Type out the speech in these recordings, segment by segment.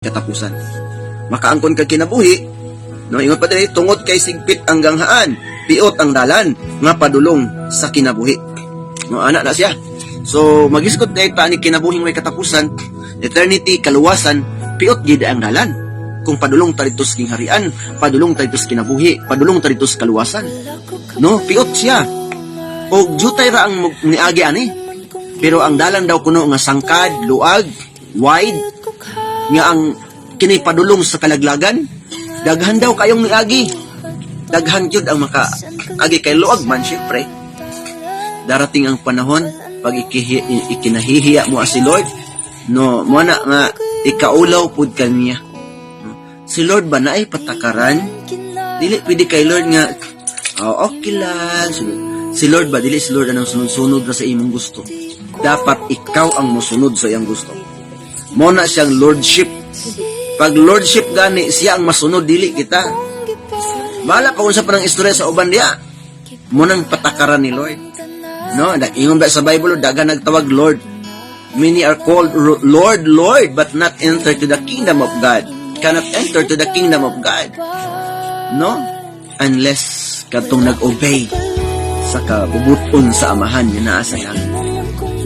katapusan. Makaangkon kag kinabuhi, no, ingon pa diri, tungod kay sigpit ang ganghaan, piot ang dalan, nga padulong sa kinabuhi. No, ana na siya. So, magiskot na ita ni kinabuhing may katapusan, eternity, kaluwasan, piot gid ang dalan. Kung padulong taritos king harian, padulong taritos kinabuhi, padulong taritos kaluwasan. No, piot siya. O jutay ra ang niagi ani. Pero ang dalan daw kuno nga sangkad, luag, wide, nga ang kinipadulong sa kalaglagan, daghan daw kayong niagi. Daghan yun ang makaagi kay luag man, syempre. Darating ang panahon, pag ikinahihiya mo si Lord, no, mo na nga, ikaulaw pud kaniya. Si Lord ba na ay patakaran? Dili pwede kay Lord nga, okay lang. Si Lord ba, dili si Lord anong sunod-sunod na sa imong gusto. Dapat ikaw ang musunod sa iyang gusto. Mo na siyang lordship. Pag lordship gani, siya ang masunod, dili kita. Bahala pa kung sa panang istorya sa uban diya. Mo nang patakaran ni Lord. No, ingon ba sa Bible, daga nagtawag Lord. Many are called Lord, Lord, but not enter to the kingdom of God. Cannot enter to the kingdom of God. No? Unless katong nag-obey sa kabubuton sa amahan niya na sa langit.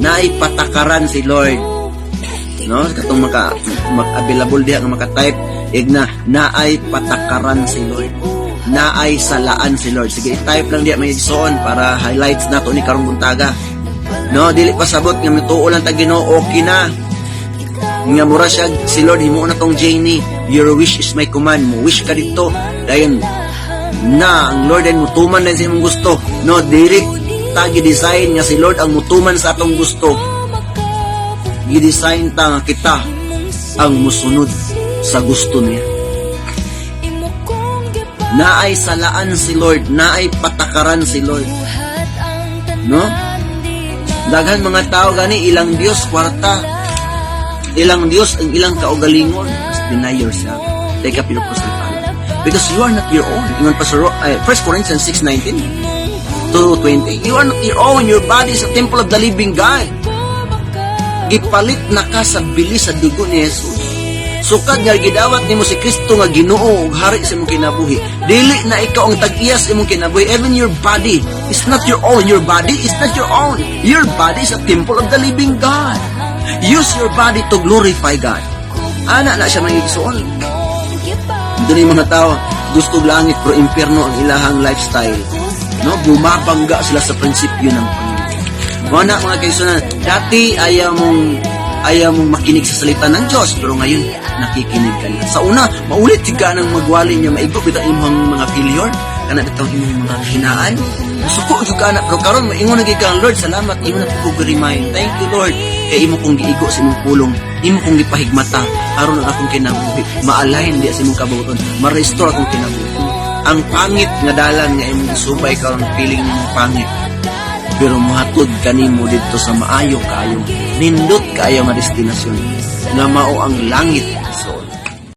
Naipatakaran si Lord. No, katong mag-available diha nga maka-type igna naay patakaran si Lord. Naay salaan si Lord. Sige, i-type lang diha may igsoon para highlights nato ni karong buntaga. No, dili pa sabot nga mituo lang ta Ginoo, okay na. Nga mura siya si Lord himo na tong Janie. Your wish is my command. Mo wish ka dito. Dayon na ang Lord ay mutuman din sa imong gusto. No, dili ta gi-design nga si Lord ang mutuman sa atong gusto. Gi-design ta nga kita ang musunod sa gusto niya. Naay salaan si Lord, naay patakaran si Lord. No? Daghan mga tao gani ilang Dios kwarta. Ilang Dios ang ilang kaugalingon. Deny yourself. Take up your cross and follow. Because you are not your own. Ingon pa sa 1 Corinthians 6:19 to 20. You are not your own. Your body is a temple of the living God. Gipalit na ka sa bilis sa dugo ni Jesus. Sukad nga gidawat nimo si Kristo nga Ginoo ug hari sa imong kinabuhi. Dili na ikaw ang tag-iyas imong kinabuhi. Even your body is not your own. Your body is not your own. Your body is a temple of the living God. Use your body to glorify God. Ana na siya magigsoon. Dili mga tao gusto langit pero impierno ang ilahang lifestyle. No, bumabangga sila sa prinsipyo ng Panginoon. Mga mga kaisunan, dati ayaw mong makinig sa salita ng Diyos, pero ngayon nakikinig ka na. Sa una, maulit ka nang magwali niya, maigop ito imong mga failure, kana itong imong mga hinaan. Suko ka na, pero karon maingon na ka, Lord, salamat, imo na po remind. Thank you, Lord, kay imo kong giigo sa imong pulong, imo kong gipahigmata, aron ang akong kinabuhi, maalahin di sa imong kabuton, ma-restore akong kinabuhi. Ang pangit nga dalan nga imong isubay karon feeling nimong pangit. Pero muhatod kanimo dito sa maayo kayo, nindot kayo nga destinasyon nga mao ang langit. So